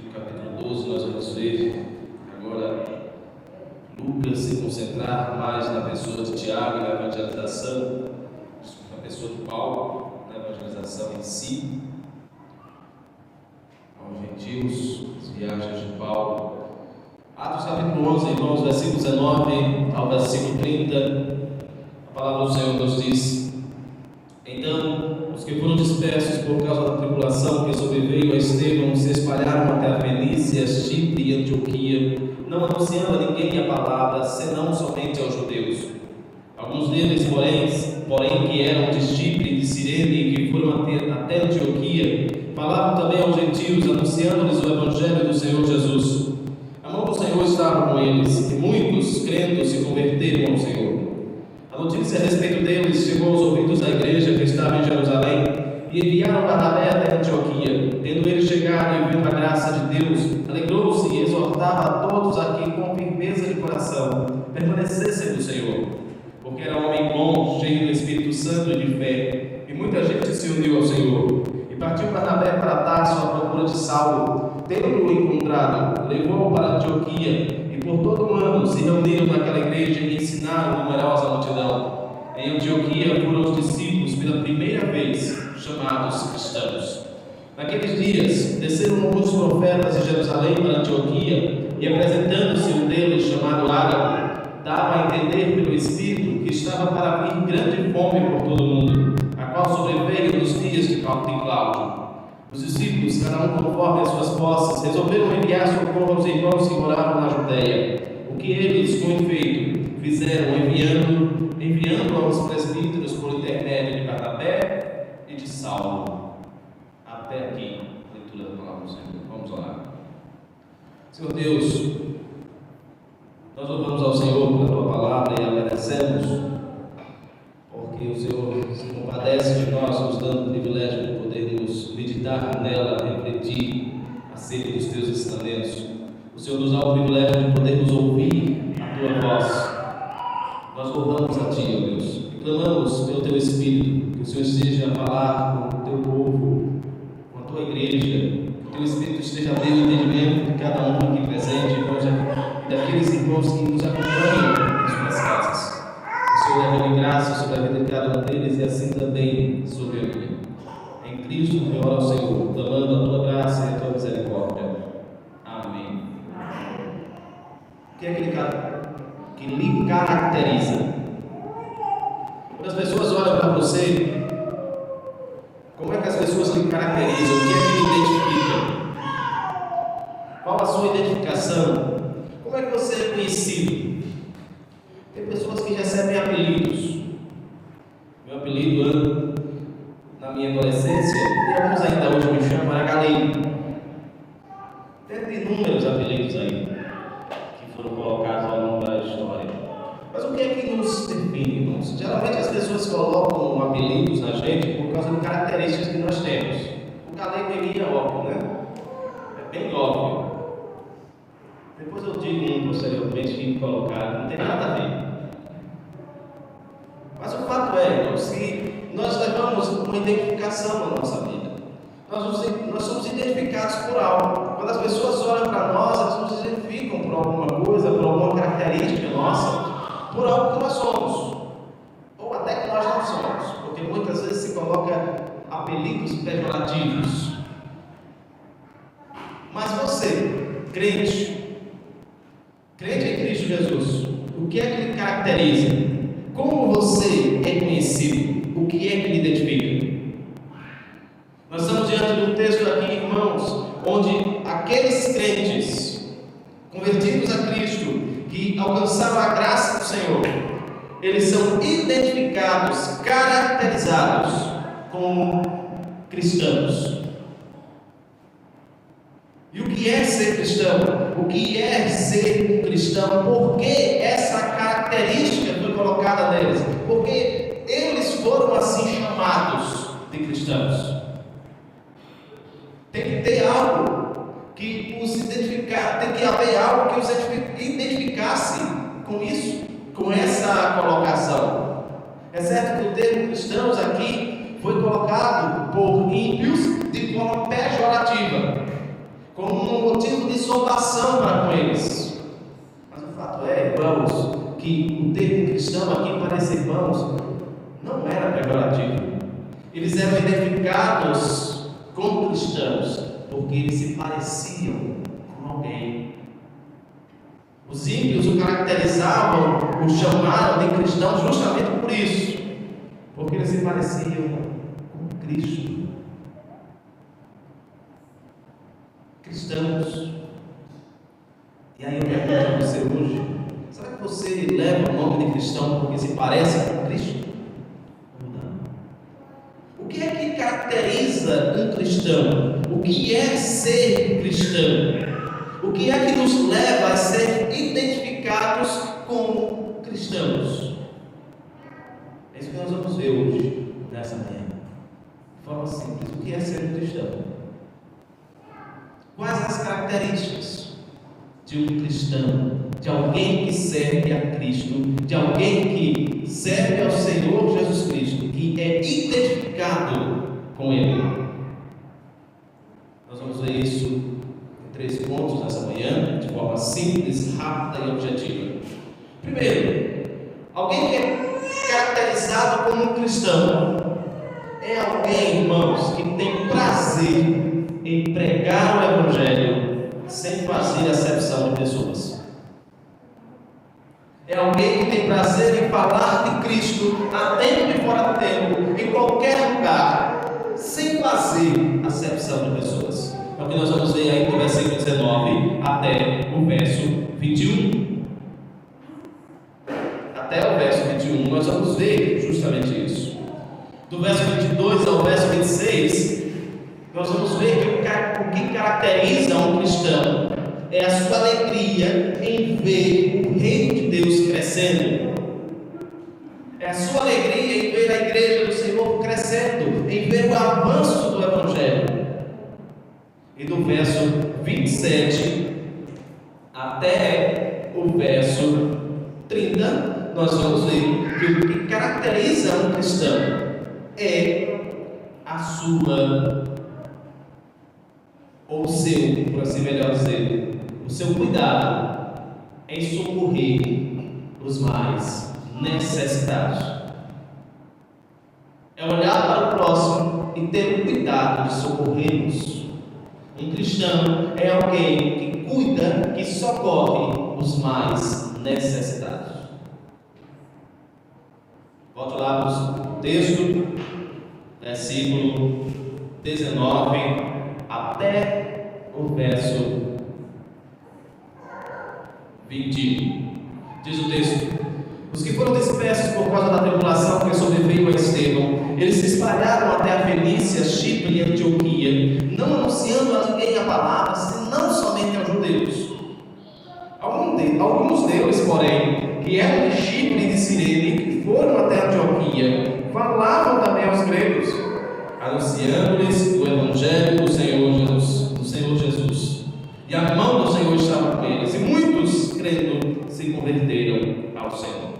do capítulo 12, nós vamos ver agora Lucas se concentrar mais na pessoa de Tiago e na evangelização, na pessoa de Paulo, na evangelização em si, aos gentios, as viagens de Paulo. Atos capítulo 11, irmãos, versículo 19 ao versículo 30, a palavra do Senhor nos diz: Então, os que foram dispersos por causa da tribulação que sobreveio a Estevão se espalharam até a Fenícia, Chipre e Antioquia, não anunciando a ninguém a palavra, senão somente aos judeus. Alguns deles, porém que eram de Chipre e de Cirene e que foram até Antioquia, falavam também aos gentios, anunciando-lhes o evangelho do Senhor Jesus. A mão do Senhor estava com eles, e muitos, crendo, se converteram ao Senhor. A notícia a respeito deles chegou aos ouvidos da igreja que estava em Jerusalém, e enviaram Barnabé até Antioquia. Tendo ele chegado e vindo a graça de Deus, alegrou-se e exortava a todos a que, com firmeza de coração, permanecessem do Senhor, porque era um homem bom, cheio do Espírito Santo e de fé, e muita gente se uniu ao Senhor. E partiu Barnabé para Tarso à procura de Saulo. Tendo-o encontrado, levou-o para Antioquia, e por todo o ano se reuniram naquela igreja e ensinaram numerosa multidão. Em Antioquia foram os discípulos pela primeira vez chamados cristãos. Naqueles dias desceram alguns profetas de Jerusalém para Antioquia, e apresentando-se um deles chamado Ágabo, dava a entender pelo Espírito que estava para vir grande fome por todo o mundo, a qual sobreveio nos dias de Cláudio. Os discípulos, cada um conforme as suas posses, resolveram enviar socorro aos irmãos que moravam na Judéia. O que eles, com efeito, fizeram enviando aos presbíteros por intermédio de Barnabé e de Saulo. Até aqui, leitura da palavra do Senhor. Vamos orar. Senhor Deus, nós louvamos ao Senhor pela Tua palavra e agradecemos, porque o Senhor se compadece de nós, nos dando o privilégio de podermos meditar nela, refletir acerca dos Teus ensinamentos. O Senhor nos dá o privilégio de podermos ouvir a Tua voz. Nós louvamos a Ti, ó Deus, e clamamos pelo Teu Espírito, que o Senhor esteja a falar com o Teu povo, com a Tua igreja, que o Teu Espírito esteja a ter o entendimento de cada um aqui presente, irmãos, e daqueles irmãos que nos acompanham em suas casas. O Senhor derrame graça sobre a vida de cada um deles e assim também sobre a minha. Em Cristo eu oro ao Senhor, clamando a Tua graça e a Tua misericórdia. Amém. O que é aquele que lhe caracteriza? Quando as pessoas olham para você, como é que as pessoas lhe caracterizam? O que é que lhe identifica? Qual a sua identificação? Como é que você é conhecido? Tem pessoas que recebem apelidos. Meu apelido na minha adolescência, e alguns ainda hoje me chamam, era Galeiro. Tem inúmeros apelidos aí que foram colocados ao longo da história. Mas o que é que nos define, irmãos? Geralmente as pessoas colocam apelidos na gente por causa de características que nós temos. O Galeiro é óbvio, né? É bem óbvio. Depois eu digo posteriormente que colocar, não tem nada a ver. Mas o fato é, irmãos, que nós levamos uma identificação na nossa vida. Nós somos identificados por algo. Quando as pessoas olham para nós, elas nos identificam por alguma coisa, por alguma característica nossa, por algo que nós somos, ou até que nós não somos, porque muitas vezes se coloca apelidos pejorativos. Mas você, crente em Cristo Jesus, o que é que lhe caracteriza? Como você é conhecido? O que é que lhe identifica? Nós estamos diante de um texto aqui, irmãos, onde aqueles crentes convertidos a Cristo, que alcançaram a graça do Senhor, eles são identificados, caracterizados como cristãos. E o que é ser cristão? O que é ser um cristão? Por que essa característica foi colocada neles? Porque eles foram assim chamados de cristãos. Tem que ter algo que os identificasse, tem que haver algo que os identificasse com isso, com essa colocação. É certo que o termo cristãos aqui foi colocado por ímpios de forma pejorativa. como um motivo de zombação para com eles. Mas o fato é, irmãos, que o termo cristão aqui para esses irmãos não era pejorativo. Eles eram identificados como cristãos porque eles se pareciam com alguém. Os ímpios o caracterizavam, o chamaram de cristão justamente por isso, porque eles se pareciam com Cristo. Cristãos. E aí eu pergunto a você hoje: será que você leva o nome de cristão porque se parece com Cristo? Não. O que é que caracteriza um cristão? O que é ser cristão? O que é que nos leva a ser identificados como cristãos? É isso que nós vamos ver hoje, nessa manhã. De forma simples, o que é ser um cristão? Quais as características de um cristão, de alguém que serve a Cristo, de alguém que serve ao Senhor Jesus Cristo, que é identificado com Ele? Nós vamos ver isso em 3 pontos nessa manhã, de forma simples, rápida e objetiva. Primeiro, alguém que é caracterizado como um cristão é alguém, irmãos, que tem prazer em pregar o Evangelho sem fazer acepção de pessoas. É alguém que tem prazer em falar de Cristo a tempo e fora de tempo, em qualquer lugar, sem fazer acepção de pessoas. É o que nós vamos ver aí do versículo 19 até o verso 21. Até o verso 21 nós vamos ver justamente isso. Do verso 22 ao verso 26, nós vamos ver que o que caracteriza um cristão é a sua alegria em ver o reino de Deus crescendo. É a sua alegria em ver a igreja do Senhor crescendo, em ver o avanço do Evangelho. E do verso 27 até o verso 30, nós vamos ver que o que caracteriza um cristão é a sua, ou o seu, por assim melhor dizer, o seu cuidado em socorrer os mais necessitados. É olhar para o próximo e ter o cuidado de socorrê-los. Um cristão é alguém que cuida, que socorre os mais necessitados. Volto lá para o texto, versículo 19 até o verso 20. Diz o texto: os que foram dispersos por causa da tribulação que sobreveio a Estevão, eles se espalharam até a Fenícia, Chipre e Antioquia, não anunciando a ninguém a palavra, senão somente aos judeus. Alguns deles, porém, que eram de Chipre e de Cirene, que foram até Antioquia, falavam também aos gregos, anunciando-lhes o Evangelho do Senhor Jesus. E a mão do Senhor estava com eles, e muitos, crendo, se converteram ao Senhor.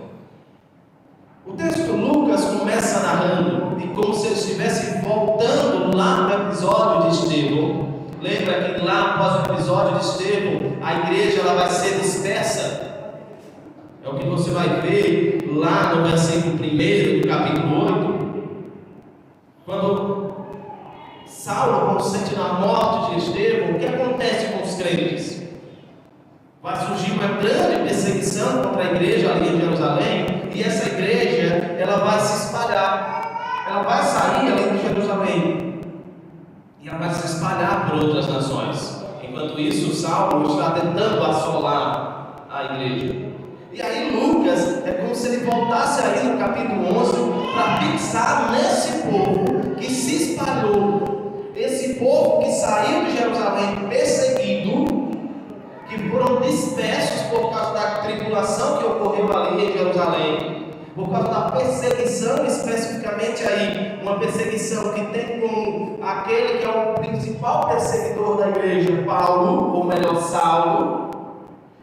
O texto de Lucas começa narrando, e como se ele estivesse voltando lá no episódio de Estevão. Lembra que lá após o episódio de Estevão, a igreja ela vai ser dispersa. É o que você vai ver lá no versículo 1 do capítulo 8. Quando Saulo consente na morte de Estevão, o que acontece com os crentes? Vai surgir uma grande perseguição contra a igreja ali em Jerusalém, e essa igreja ela vai se espalhar, ela vai sair ali de Jerusalém e ela vai se espalhar por outras nações. Enquanto isso, Saulo está tentando assolar a igreja. E aí Lucas é como se ele voltasse aí no capítulo 11 para pensar nesse povo que se espalhou, esse povo que saiu de Jerusalém perseguido, que foram dispersos por causa da tribulação que ocorreu ali em Jerusalém, por causa da perseguição, especificamente aí, uma perseguição que tem como aquele que é o principal perseguidor da igreja, Paulo, ou melhor, Saulo.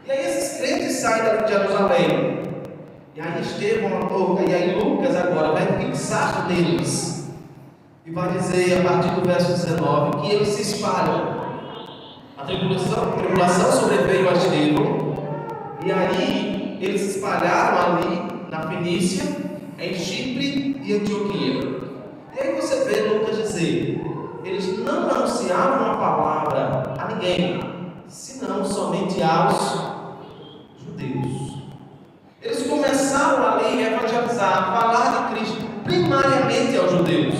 E aí esses crentes saem dali de Jerusalém, e aí Estevão, e aí Lucas agora vai fixar neles, e vai dizer a partir do verso 19, que eles se espalham. A tribulação sobreveio a Estevão, e aí eles se espalharam ali na Fenícia, em Chipre e Antioquia. E aí você vê Lucas dizer: eles não anunciavam a palavra a ninguém, senão somente aos judeus. Eles começaram ali a evangelizar, a falar de Cristo primariamente aos judeus,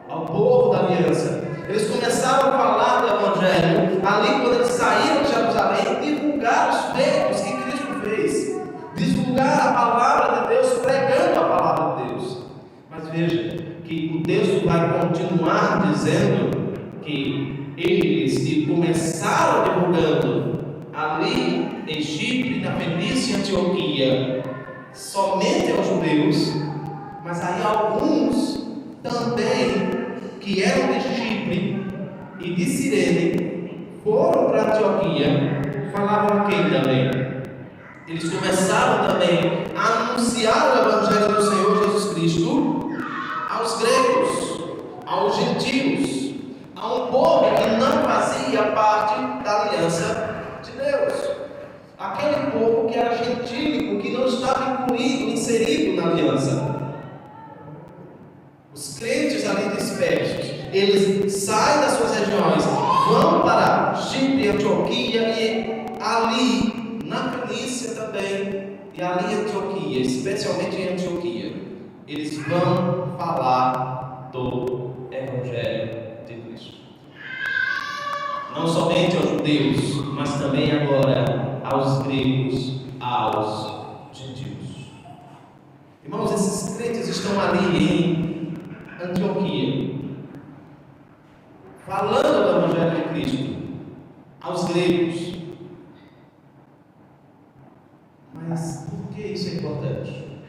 ao povo da aliança. Eles começaram a falar do Evangelho ali quando eles saíram de Jerusalém, divulgar os feitos que Cristo fez, divulgar a palavra de Deus, pregando a palavra de Deus. Mas veja que o texto vai continuar dizendo que eles que começaram divulgando ali em Chipre, na Fenícia e Antioquia, somente aos judeus, mas aí alguns também que eram de Chipre e de Cirene foram para Antioquia, falavam a quem também? Eles começaram também a anunciar o Evangelho do Senhor Jesus Cristo aos gregos, aos gentios, a um povo que não fazia parte da aliança de Deus, aquele povo que era gentílico, que não estava incluído, inserido na aliança. Os crentes ali dispersos, eles saem das suas regiões, vão para Chipre e Antioquia, e ali na Fenícia também, e ali em Antioquia, especialmente em Antioquia, eles vão falar do Evangelho de Cristo. Não somente aos judeus, mas também agora aos gregos, aos gentios. Irmãos, esses crentes estão ali em Antioquia, falando do Evangelho de Cristo aos gregos. Mas por que isso é importante?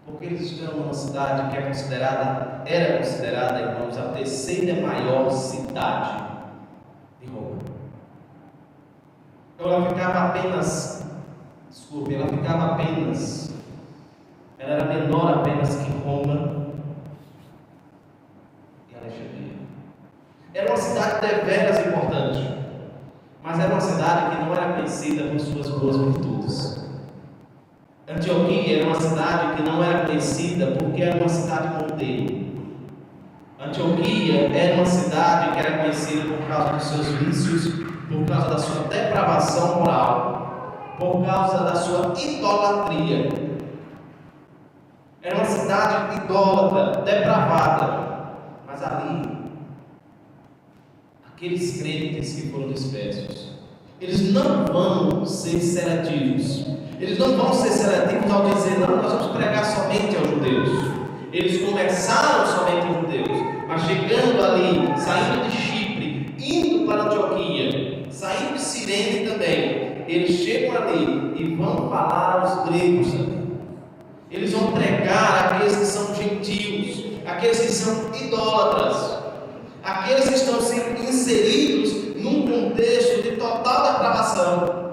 Porque eles estão numa cidade que era considerada, irmãos, a terceira maior cidade de Roma. Ela era menor apenas que Roma e Alexandria. Era uma cidade deveras importante, mas era uma cidade que não era conhecida por suas boas virtudes. Antioquia era uma cidade que não era conhecida porque era uma cidade modelo. Antioquia era uma cidade que era conhecida por causa dos seus vícios, por causa da sua depravação moral, por causa da sua idolatria. Era uma cidade idólatra, depravada. Mas ali, aqueles crentes que foram dispersos, eles não vão ser seletivos. Eles não vão ser seletivos ao dizer: não, nós vamos pregar somente aos judeus. Eles começaram somente aos judeus, mas chegando ali, saindo de Chipre, indo para Antioquia, saindo de Cirene também, eles chegam ali e vão falar aos gregos também. Eles vão pregar àqueles que são gentios, àqueles que são idólatras, aqueles que estão sendo inseridos num contexto de total depravação,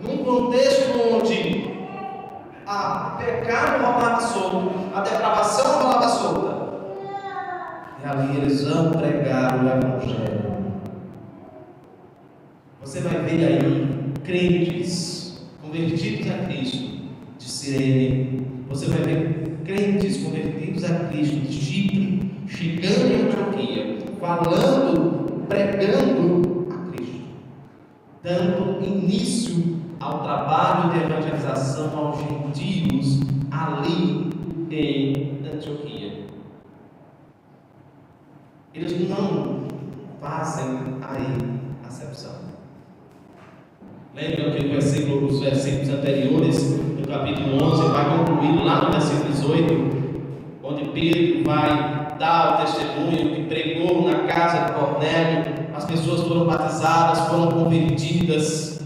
num contexto onde a pecado rolava solto, a depravação rolava solta. E ali eles vão pregar o Evangelho. Você vai ver aí crentes convertidos a Cristo de Cirene. Você vai ver crentes convertidos a Cristo de Chipre, chegando em Antioquia, falando, pregando a Cristo, dando início ao trabalho de evangelização aos gentios ali em Antioquia. Eles não fazem aí acepção. Lembra que os versículos anteriores, no capítulo 11, vai concluir lá no versículo 18, onde Pedro vai dar o testemunho que pregou na casa de Cornélio, as pessoas foram batizadas, foram convertidas.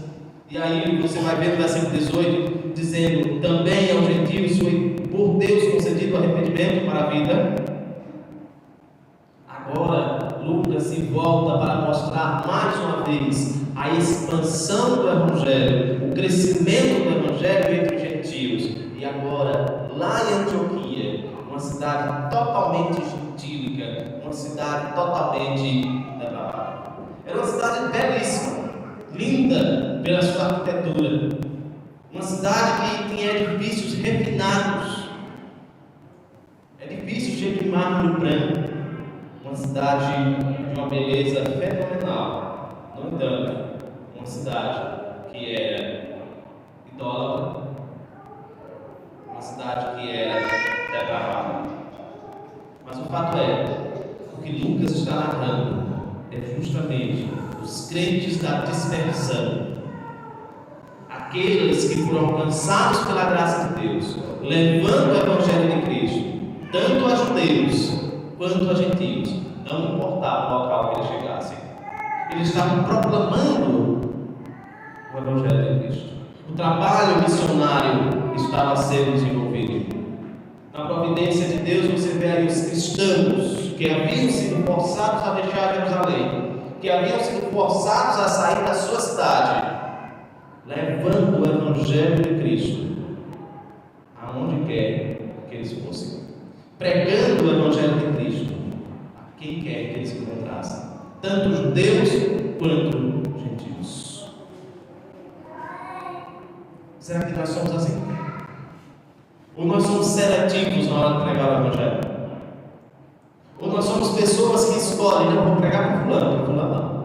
E aí você vai ver no versículo 18, dizendo: também aos gentios foi por Deus concedido o arrependimento para a vida. Agora Lucas se volta para mostrar mais uma vez a expansão do Evangelho, o crescimento do Evangelho entre os gentios. E agora, lá em Antioquia, uma cidade totalmente gentílica, uma cidade totalmente depravada. Era uma cidade linda pela sua arquitetura, uma cidade que tem edifícios refinados, edifícios cheios de mármore branco, uma cidade de uma beleza fenomenal. No entanto, uma cidade que era idólatra, uma cidade que era depravada. Mas o fato é, o que Lucas está narrando é justamente os crentes da dispersão, aqueles que foram alcançados pela graça de Deus, levando o Evangelho de Cristo, tanto a judeus quanto a gentios, não importava o local que eles chegassem, eles estavam proclamando o Evangelho de Cristo. O trabalho missionário estava sendo desenvolvido. Na providência de Deus, você vê aí os cristãos que haviam sido forçados a deixar Jerusalém, que haviam sido forçados a sair da sua cidade, levando o Evangelho de Cristo aonde quer que eles fossem, pregando o Evangelho de Cristo a quem quer que eles se encontrassem, tanto judeus quanto gentios. Será que nós somos assim? Ou nós somos seletivos na hora de pregar o Evangelho? Ou nós somos pessoas que escolhem, não, vou pregar para fulano não.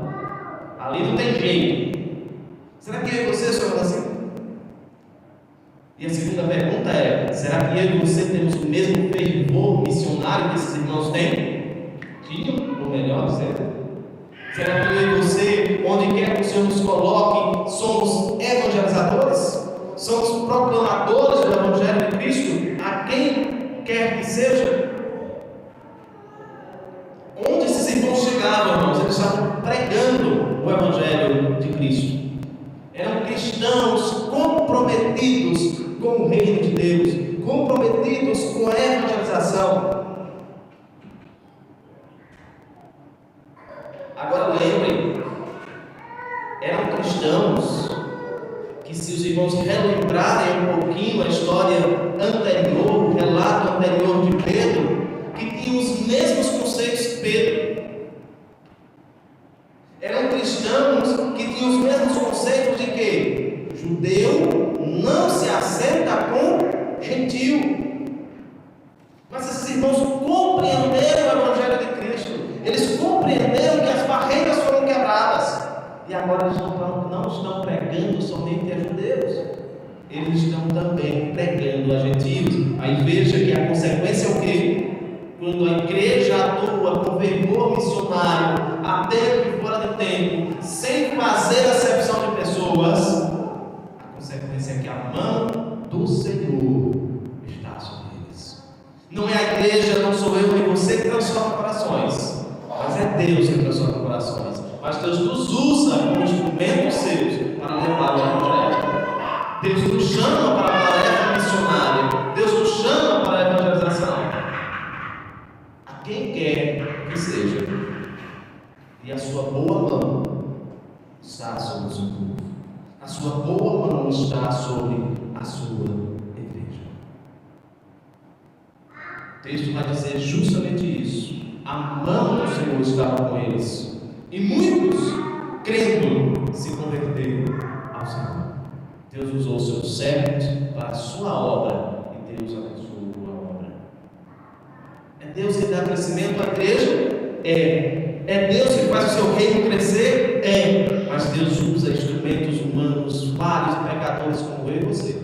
Ali não tem jeito. Será que eu e você somos assim? E a segunda pergunta é, será que eu e você temos o mesmo fervor missionário que esses irmãos têm? Tinham, ou melhor dizendo. Será que eu e você, onde quer que o Senhor nos coloque, somos evangelizadores? Somos proclamadores do Evangelho de Cristo a quem quer que seja? Onde esses irmãos chegavam, irmãos? Eles estavam pregando o Evangelho de Cristo. Eram cristãos comprometidos com o reino de Deus, comprometidos com a evangelização. Agora lembrem, eram cristãos que, se os irmãos relembrarem um pouquinho a história anterior, o relato anterior de Pedro, que tinham os mesmos conceitos que Pedro. Eram cristãos que tinham os mesmos conceitos de que judeu não se assenta com gentil. Mas esses irmãos compreenderam o Evangelho de Cristo. Eles compreenderam que as barreiras foram quebradas. E agora eles não estão pregando somente a judeus, eles estão também pregando a gentios. Aí veja que a consequência é o quê? Quando a igreja atua com fervor missionário, a tempo e fora de tempo, sem fazer acepção de pessoas, a consequência é que a mão do Senhor está sobre eles. Não é a igreja, não sou eu nem você que transforma corações, mas é Deus que transforma corações. Mas Deus nos usa como instrumentos seus para levar o Evangelho. Deus nos chama para a tarefa missionária. Deus nos chama para a evangelização. A quem quer que seja. E a sua boa mão está sobre o seu povo. A sua boa mão está sobre a sua igreja. O texto vai dizer justamente isso. A mão do Senhor estava com eles. E muitos, crendo, se converteram ao Senhor. Deus usou seus servos para a sua obra e Deus abençoou a obra. É Deus que dá crescimento à igreja? É Deus que faz o seu reino crescer? Mas Deus usa instrumentos humanos, vários pecadores como eu e você.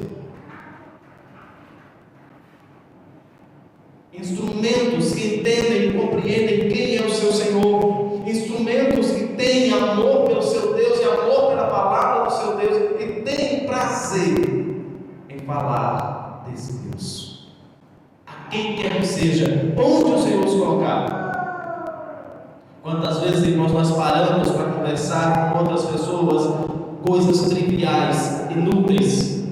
Instrumentos que entendem e compreendem quem é o seu Senhor. Instrumentos que têm amor pelo seu Deus e amor pela palavra do seu Deus e têm prazer em falar desse Deus. A quem quer que seja, onde o Senhor nos colocar. Quantas vezes, irmãos, nós paramos para conversar com outras pessoas coisas triviais, inúteis.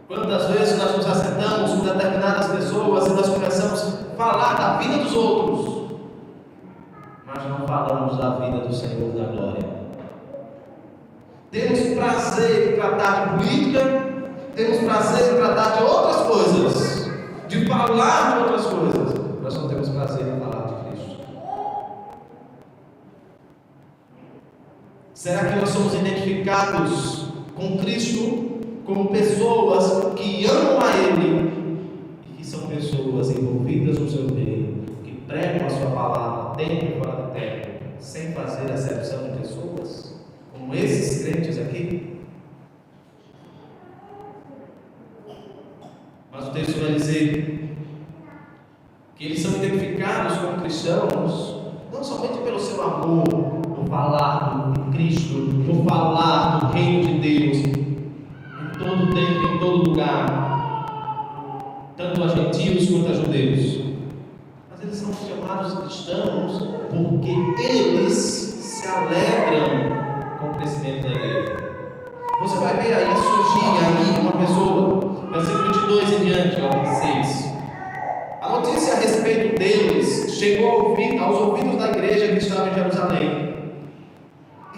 Quantas vezes nós nos assentamos com determinadas pessoas e nós começamos a falar da vida dos outros, mas não falamos da vida do Senhor da glória. Temos prazer em tratar de política, temos prazer em tratar de outras coisas, de falar de outras coisas, nós não temos prazer em falar de Cristo. Será que nós somos identificados com Cristo como pessoas que amam a Ele e que são pessoas envolvidas no seu reino, que pregam a sua palavra dentro e fora da terra, sem fazer acepção de pessoas, como esses crentes aqui? Mas o texto vai dizer que eles são identificados como cristãos não somente pelo seu amor, por falar de Cristo, por falar do reino de Deus, em todo tempo, em todo lugar, tanto a gentios quanto a judeus, mas eles são chamados cristãos porque eles se alegram com o crescimento da igreja. Você vai ver aí surgir aí uma pessoa, versículo 22 em diante, ao 26. A notícia a respeito deles chegou aos ouvidos da igreja que estava em Jerusalém,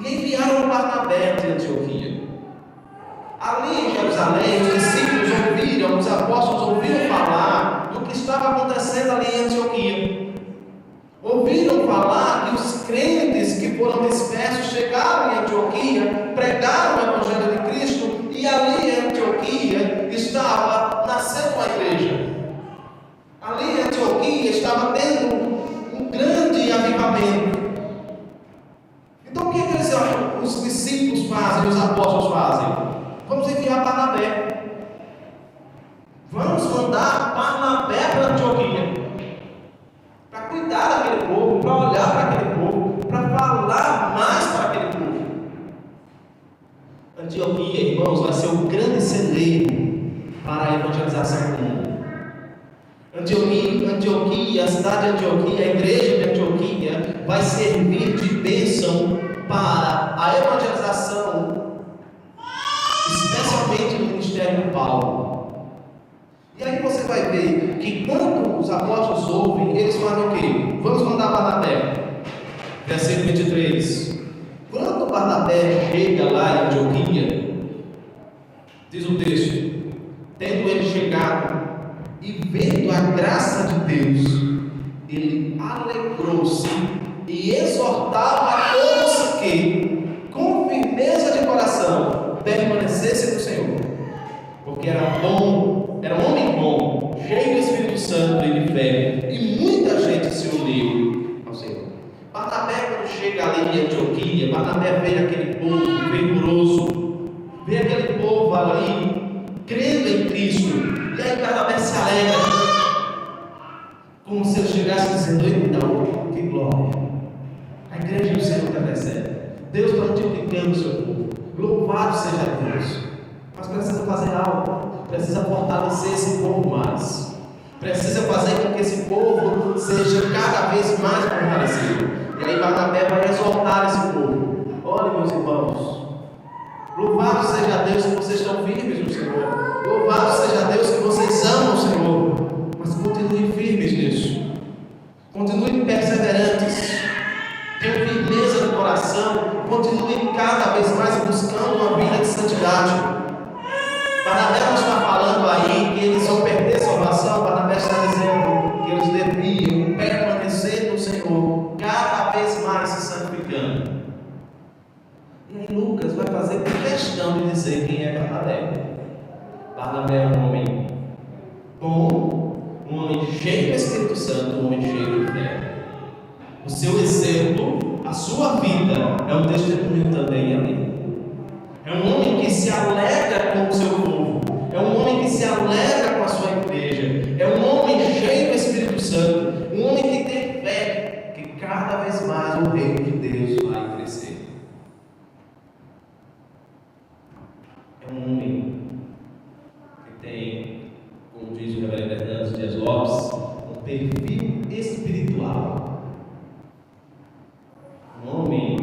e enviaram Barnabé de Antioquia. Ali em Jerusalém, os discípulos ouviram, os apóstolos ouviram falar do que estava acontecendo ali em Antioquia. Ouviram falar que os crentes que foram dispersos chegaram em Antioquia, pregaram o Evangelho de Cristo, e ali em Antioquia estava nascendo uma igreja. Ali em Antioquia estava tendo um grande avivamento. Então o que os discípulos fazem, os apóstolos fazem? Vamos enviar Barnabé. Vamos mandar Barnabé para Antioquia, para cuidar daquele povo, para olhar para aquele povo, para falar mais para aquele povo. Antioquia, irmãos, vai ser um grande celeiro para a evangelização do mundo. Antioquia, a cidade de Antioquia, a igreja de Antioquia vai servir de bênção para a evangelização, especialmente no ministério de Paulo. E aí você vai ver que quando os apóstolos ouvem, eles fazem o quê? Vamos mandar Barnabé. Versículo 23. Quando Barnabé chega lá em Antioquia, diz o texto, tendo ele chegado e vendo a graça de Deus, ele alegrou-se e exortava a todos que, com firmeza de coração, permanecessem no Senhor, porque era um homem bom, cheio do Espírito Santo e de fé, e muita gente se uniu ao Senhor. Barnabé, quando chega ali em Antioquia, Barnabé vê aquele povo fervoroso, vê aquele povo ali crendo em Cristo. E aí Barnabé se alegra, como se ele chegasse dizendo: então, que glória, a igreja do Senhor está crescendo, Deus está multiplicando o seu povo, louvado seja Deus. Mas precisa fazer algo, precisa fortalecer esse povo mais, precisa fazer com que esse povo seja cada vez mais fortalecido. E aí Barnabé vai exortar esse povo: olha, meus irmãos, louvado seja Deus que vocês estão firmes no Senhor, louvado seja Deus que vocês amam o Senhor, mas continuem firmes nisso, continuem perseverantes, tenham firmeza no coração, continuem cada vez mais buscando uma vida de santidade. Barnabé não está falando aí que eles vão perder salvação. Barnabé está dizendo que eles deviam permanecer no Senhor, cada vez mais se santificando. E aí Lucas vai fazer questão de dizer quem é Barnabé. Barnabé é um homem bom, um homem cheio do Espírito Santo, um homem cheio de fé. O seu exemplo, a sua vida é um testemunho também ali. É um homem que se alegra com o seu povo, é um homem que se alegra com a sua igreja, é um homem cheio do Espírito Santo, um homem que tem fé, que cada vez mais o reino de Deus vai crescer. É um homem que tem, como diz o reverendo Hernandes Dias Lopes, um perfil espiritual. Um homem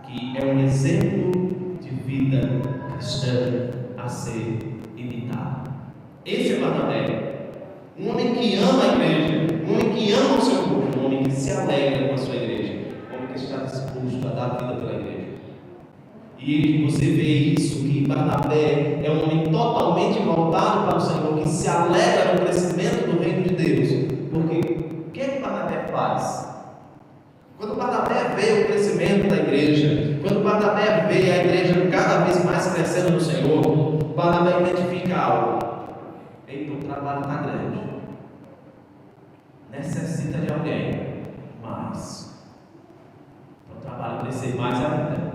que é um exemplo de vida cristã a ser imitado. Esse é Barnabé, um homem que ama a igreja, um homem que ama o seu povo, um homem que se alegra com a sua igreja, um homem que está disposto a dar vida pela igreja. E você vê isso, que Barnabé é um homem totalmente voltado para o Senhor, que se alegra no crescimento do reino de Deus. Porque o que Barnabé faz? Quando Barnabé vê o crescimento da igreja, igreja. Quando Barnabé vê a igreja cada vez mais crescendo no Senhor, Barnabé identifica algo. Eita, o trabalho está grande. Necessita de alguém mais. Para o trabalho crescer mais ainda.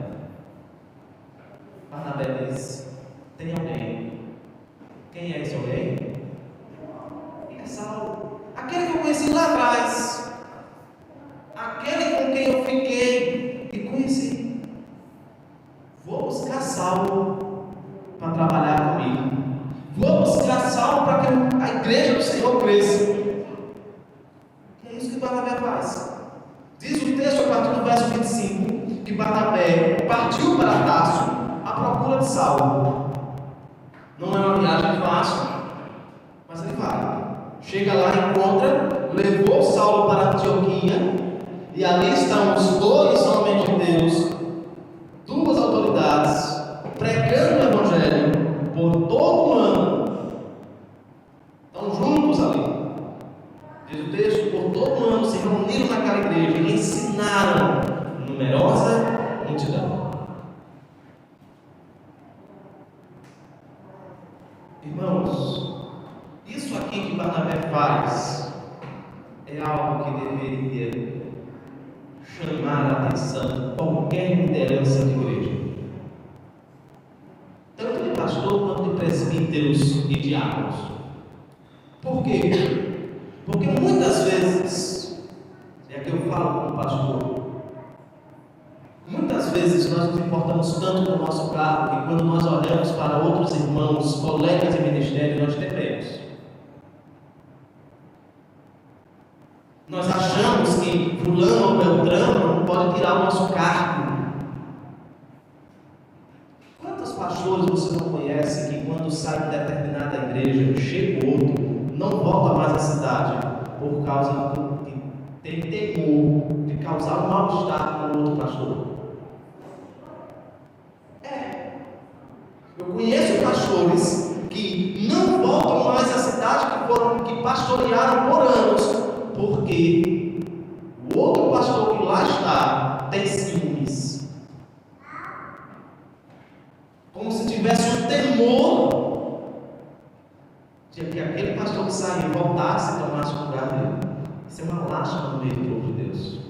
Barnabé diz: tem alguém. Quem é esse alguém? É Saulo. Aquele que eu conheci lá atrás. Aquele com quem eu fiquei e conheci. Vou buscar Saulo para trabalhar comigo. Vou buscar Saulo para que a igreja do Senhor cresça. E é isso que Barnabé faz. Diz o texto a partir do verso 25 que Barnabé partiu para Tarso à procura de Saulo. Não é uma viagem fácil, mas ele vai. Chega lá, encontra, levou Saulo para Antioquia, e ali estão os 2 homens de Deus, 2 autoridades, pregando o Evangelho por todo o ano. Estão juntos ali. Diz o texto: por todo o ano se reuniram naquela igreja e ensinaram numerosa multidão. Irmãos, isso aqui que Barnabé faz é algo que deveria chamar a atenção de qualquer liderança de igreja, tanto de pastor quanto de presbíteros e diáconos. Por quê? Porque muitas vezes, é que eu falo como pastor, muitas vezes nós nos importamos tanto com o nosso cargo que quando nós olhamos para outros irmãos, colegas de ministério, nós tememos. Nós achamos que fulano ou beltrano não pode tirar o nosso cargo. Quantos pastores você não conhece que quando sai de determinada igreja, chega outro, não volta mais à cidade por causa de tem temor de causar um mal-estar com o outro pastor? Eu conheço pastores que não voltam mais à cidade que pastorearam por anos, porque o outro pastor que lá está tem ciúmes, como se tivesse um temor de que aquele pastor que saiu voltasse e tomasse o lugar dele. Isso é uma lástima no meio do povo de Deus.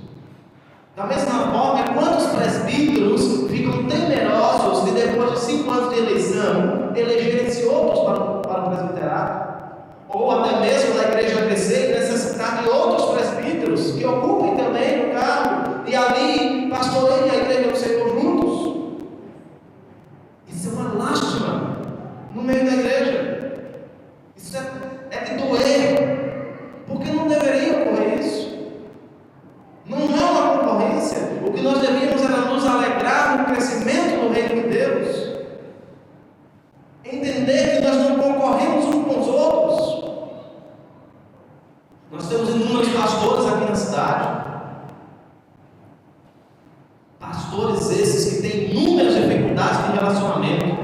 Da mesma forma, quantos presbíteros ficam temerosos de depois de 5 anos de eleição elegerem-se outros para o presbiterato, ou até mesmo na igreja crescer e necessitar de outros presbíteros que ocupem também o cargo e ali pastoreiem a igreja do Senhor juntos? Isso é uma lástima no meio da igreja. Isso é de doer, porque não deveria ocorrer isso. Não é uma concorrência. O que nós devíamos era nos alegrar no crescimento do reino de Deus. Entender que nós não concorremos uns com os outros. Nós temos inúmeros pastores aqui na cidade. Pastores esses que têm inúmeras dificuldades de relacionamento.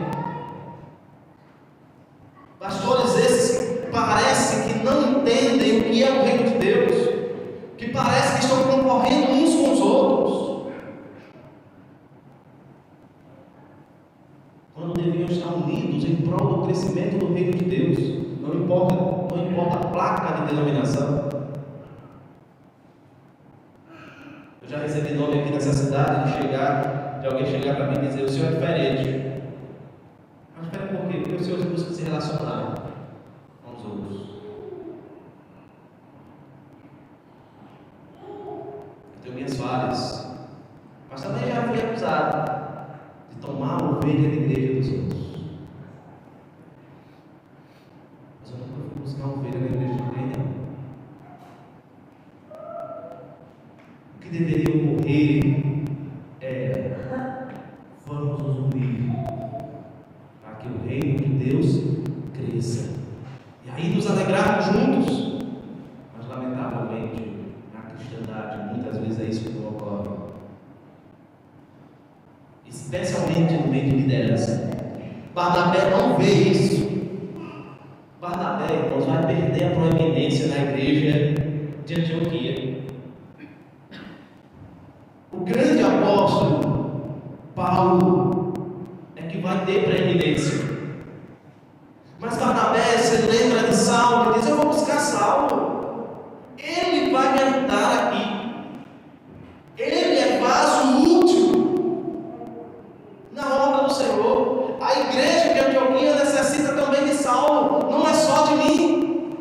Pastores esses que parecem que não entendem o que é o reino de Deus, que parece que estão concorrendo uns com os outros, quando deviam estar unidos em prol do crescimento do reino de Deus. Não importa a placa de denominação. Eu já recebi nome aqui nessa cidade de alguém chegar para mim e dizer: o senhor é diferente. Mas espera por quê? Porque os senhores buscam se relacionar com os outros. Tenho minhas falhas, mas também já fui acusado de tomar a ovelha da igreja dos outros. Mas eu nunca fui buscar a ovelha da igreja de ninguém, não. O que deveria ocorrer é: vamos nos unir para que o reino de Deus cresça, e aí nos alegrarmos juntos. Mas lamentavelmente na cristandade muitas vezes é isso que não ocorre, especialmente no meio de liderança. Barnabé não vê isso. Barnabé, irmãos, vai perder a proeminência na igreja de Antioquia. O grande apóstolo ter preeminência. Mas Barnabé se lembra de Saulo e diz: eu vou buscar Saulo, ele vai me ajudar aqui, ele é vaso útil na obra do Senhor. A igreja de Antioquia necessita também de Saulo, não é só de mim.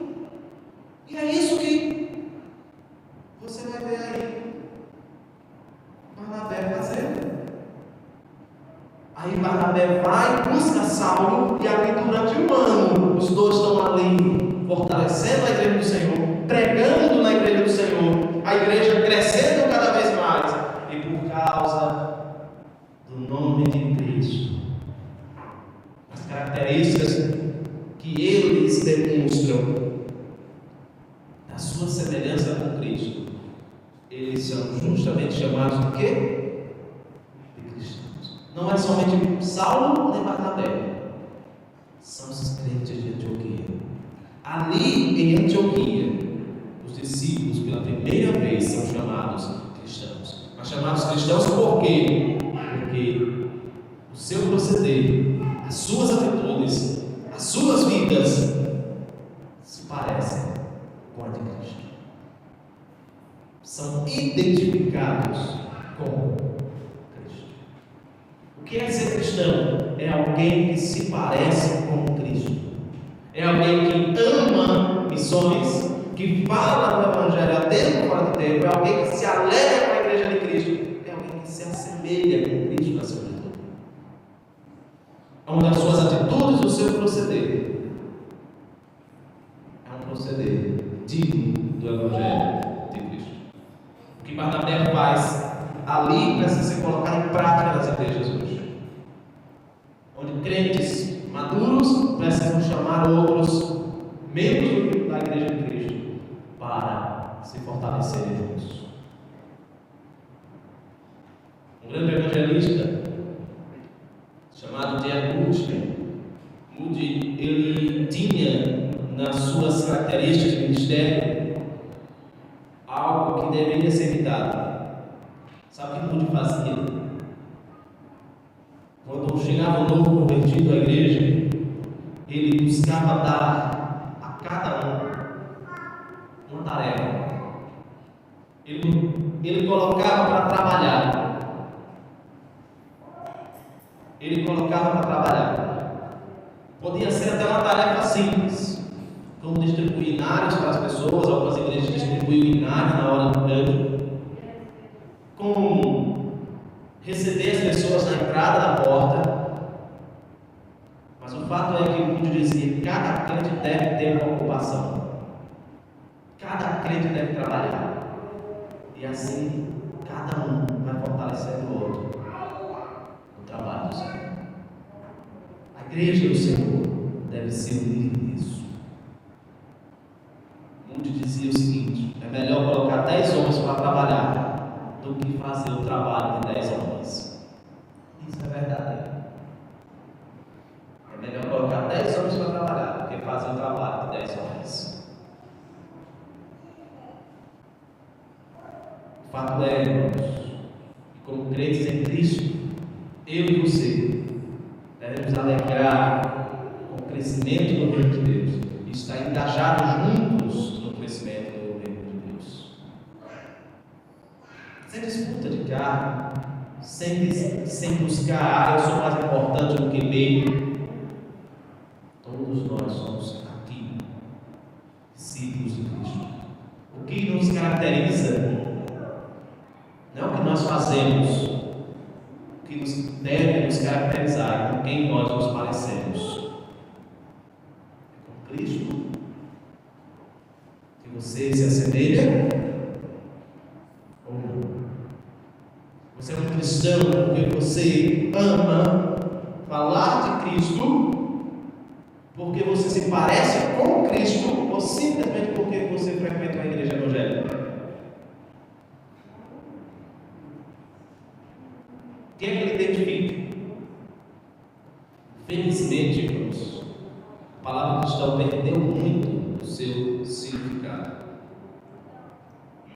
E é isso que você vai ver aí Barnabé fazendo. Aí Barnabé vai, busca Saulo, e ali durante um ano os dois estão ali fortalecendo a igreja do Senhor, pregando na igreja do Senhor, a igreja crescendo cada vez mais, e por causa do nome de Cristo, as características que eles demonstram da sua semelhança com Cristo, eles são justamente chamados de quê? Não é somente Saulo nem Barnabé, são os crentes de Antioquia. Ali em Antioquia, os discípulos pela primeira vez são chamados cristãos. Mas chamados cristãos por quê? Porque o seu proceder, as suas atitudes, as suas vidas se parecem com a de Cristo. São identificados com o que é ser cristão? É alguém que se parece com Cristo. É alguém que ama missões, que fala do Evangelho a tempo e fora de tempo. É alguém que se alegra com a igreja de Cristo. É alguém que se assemelha com Cristo na sua vida. É uma das suas atitudes, o seu proceder. É um proceder digno do Evangelho de Cristo. O que Barnabé faz ali precisa ser colocado em prática nas igrejas hoje, onde crentes maduros precisam chamar outros membros da igreja de Cristo para se fortalecerem juntos. Um grande evangelista chamado J.R. Moody, ele tinha nas suas características de ministério algo que deveria ser evitado. Sabe o que Moody fazia? Quando chegava um novo convertido à igreja, ele buscava dar a cada um uma tarefa. Ele colocava para trabalhar. Podia ser até uma tarefa simples, como distribuir inários para as pessoas. Algumas igrejas distribuíam inário na hora do culto, como receber as pessoas na entrada da porta. Mas o fato é que o Moody dizia que cada crente deve ter uma ocupação, cada crente deve trabalhar, e assim cada um vai fortalecendo o outro no trabalho do Senhor. A igreja do Senhor deve ser unida nisso. Moody dizia o seguinte: é melhor colocar 10 homens para trabalhar do que fazer o trabalho de 10 homens. Isso é verdade. É melhor colocar 10 homens para trabalhar do que fazer o trabalho de 10 homens. O fato é, irmãos, que como crentes em Cristo, eu e você devemos alegrar com o crescimento do reino de Deus e estar engajados juntos no crescimento do reino de Deus. Sem disputa de cargo, sem buscar, eu sou mais importante do que meio. Todos nós somos aqui discípulos de Cristo. O que nos caracteriza não é o que nós fazemos, o que deve nos caracterizar é com quem nós nos parecemos. É com Cristo que você se assemelha ou não? Você é um cristão porque você ama falar de Cristo, porque você se parece com Cristo, ou simplesmente porque você frequenta uma igreja evangélica? Quem é que ele identifica? Felizmente, irmãos, a palavra cristã perdeu muito o seu significado.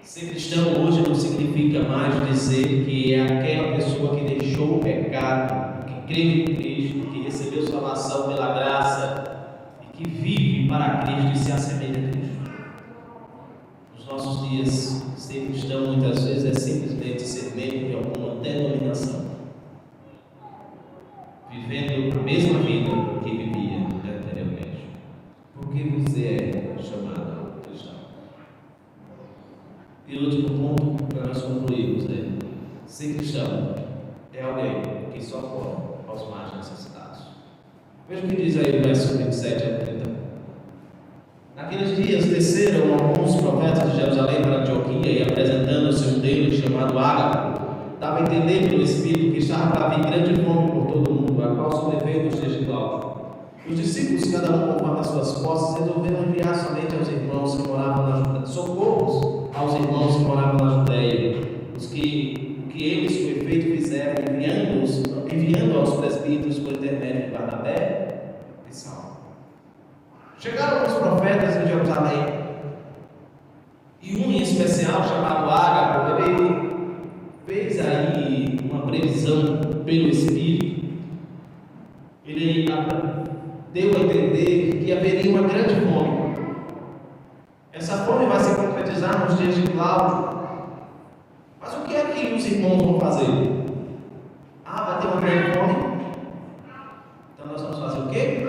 Ser cristão hoje não significa mais dizer que é aquela pessoa que deixou o pecado, que crê em Cristo, que recebeu salvação pela graça e que vive para Cristo e se assemelha a Cristo. Nos nossos dias, ser cristão muitas vezes é simplesmente ser membro de alguma denominação, vivendo a mesma vida que vivia anteriormente. Por que você é chamado cristão? E o último ponto para nós concluirmos, ser cristão é alguém que socorre aos mais necessitados. Veja o que diz aí o verso 27 a 30. Naqueles dias desceram alguns profetas de Jerusalém para Antioquia e, apresentando-se um deles chamado Ágabo, dava a entender pelo Espírito que estava para vir grande fome por todo o mundo, a qual sobreveio nos dias de Cláudio. Os discípulos, cada um conforme as suas posses, resolveram enviar somente aos irmãos que moravam na Judéia, socorros aos irmãos que moravam na Judéia, o que eles com efeito fizeram, enviando aos presbíteros por intermédio de Barnabé e Saulo. Chegaram os profetas em Jerusalém, e um em especial chamado Ágabo, ele fez aí uma previsão pelo Espírito. Ele deu a entender que haveria uma grande fome. Essa fome vai se concretizar nos dias de Cláudio. Mas o que é que os irmãos vão fazer? Vai ter uma grande fome? Então nós vamos fazer o quê?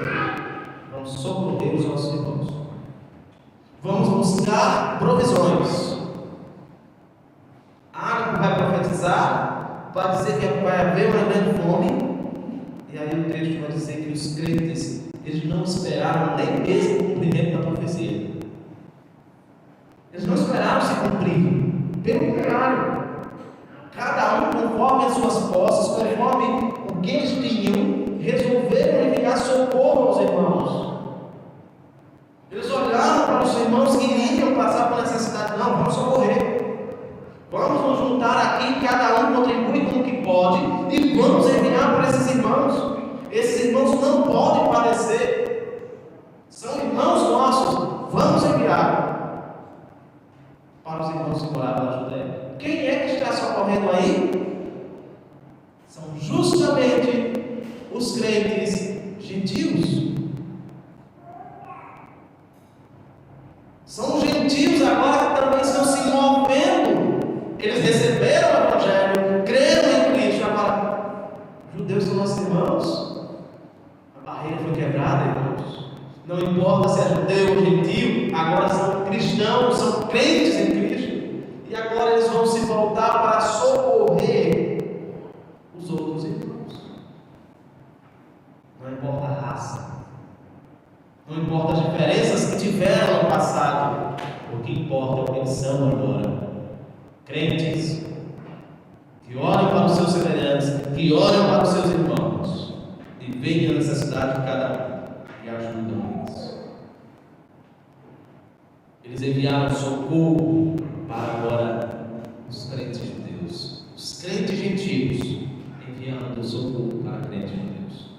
Vamos socorrer os nossos irmãos. Vamos buscar provisões. Ágabo vai profetizar, vai dizer que vai haver uma grande fome. E aí o texto vai dizer que os crentes, eles não esperaram nem mesmo o cumprimento da profecia. Eles não esperaram se cumprir. Pelo contrário, cada um conforme as suas posses, conforme o que eles tinham, resolveram enviar socorro aos irmãos. Eles olharam para os irmãos que iriam passar por necessidade. Não, vamos socorrer. Vamos nos juntar aqui, cada um contribui com o que pode e vamos enviar para esses irmãos. Esses irmãos não podem padecer. São irmãos nossos. Vamos enviar para os irmãos que moravam na Judéia. Quem é que está socorrendo aí? São justamente os crentes gentios. São os gentios agora que também estão se movendo. Eles receberam o Evangelho, creram em Cristo. Agora, judeus são nossos irmãos. A barreira foi quebrada, irmãos. Não importa se é judeu ou gentio, agora são cristãos, são crentes em Cristo. E agora eles vão se voltar para socorrer os outros irmãos. Não importa a raça. Não importa as diferenças que tiveram no passado, o que importa é o que eles são agora. Crentes que olham para os seus semelhantes, que olham para os seus irmãos e veem a necessidade de cada um e ajudam eles. Eles enviaram socorro para agora os crentes judeus, os crentes gentios, enviando socorro para crentes judeus,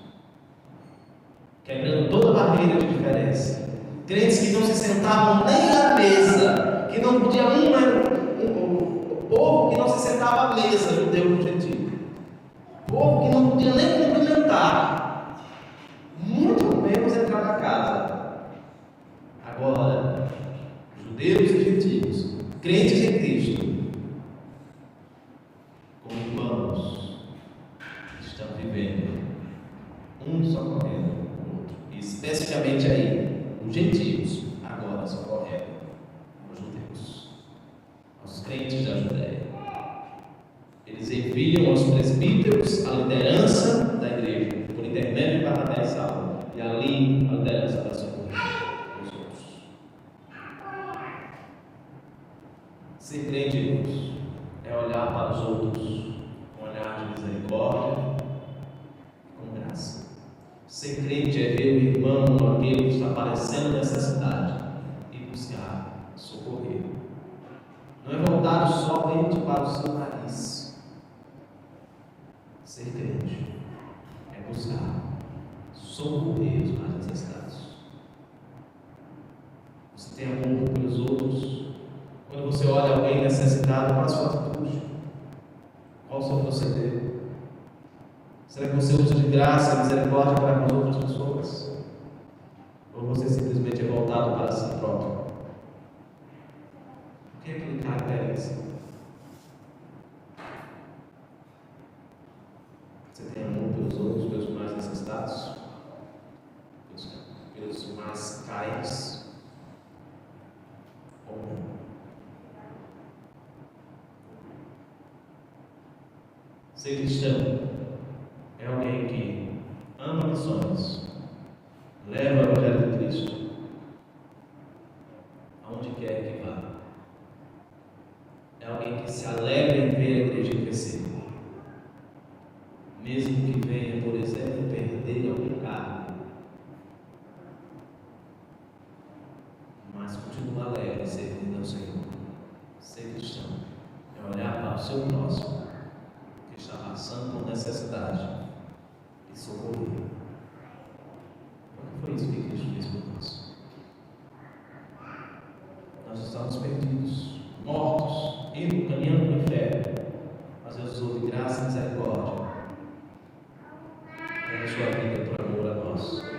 quebrando toda barreira de diferença. Crentes que não se sentavam nem à mesa, que não podia o povo que não se sentava à mesa, judeu com gentio, povo que não podia nem cumprimentar, muito menos entrar na casa. Agora, judeus e gentios, crentes em Cristo, como irmãos, estão vivendo um socorrendo o outro, e especificamente aí, os gentios agora socorrendo os judeus, aos crentes da Judéia. Eles enviam aos presbíteros a liderança da igreja, por intermédio de Barnabé e Saulo, e ali a liderança da socorrer os outros. Ser crente, irmãos, é olhar para os outros com um olhar de misericórdia e com graça. Ser crente é ver o irmão ou aquele que está padecendo necessidade e buscar socorrer. Não é voltado somente para o seu nariz. Ser crente é buscar socorrer os mais necessitados. Você tem amor pelos outros. Quando você olha alguém necessitado, qual a sua atitude? Qual o seu proceder? Será que você usa de graça e misericórdia para com as outras pessoas? Ou você simplesmente é voltado para si próprio? O que é que lhe caracteriza? Você tem amor pelos outros, pelos mais necessitados? Pelos mais carentes? Ou não? Ser cristão é alguém que ama missões, leva o Evangelho de Cristo aonde quer que vá. É alguém que se alegra em ver a igreja crescer, mesmo que venha, por exemplo, perder algum cargo, mas continua alegre servindo ao Senhor. Ser cristão é olhar para o seu próximo que está passando por necessidade e socorrer. Porque foi isso que Cristo fez por nós. Nós estávamos perdidos, mortos, indo, caminhando para o inferno, mas Deus usou de graça e misericórdia pela sua vida por amor a nós.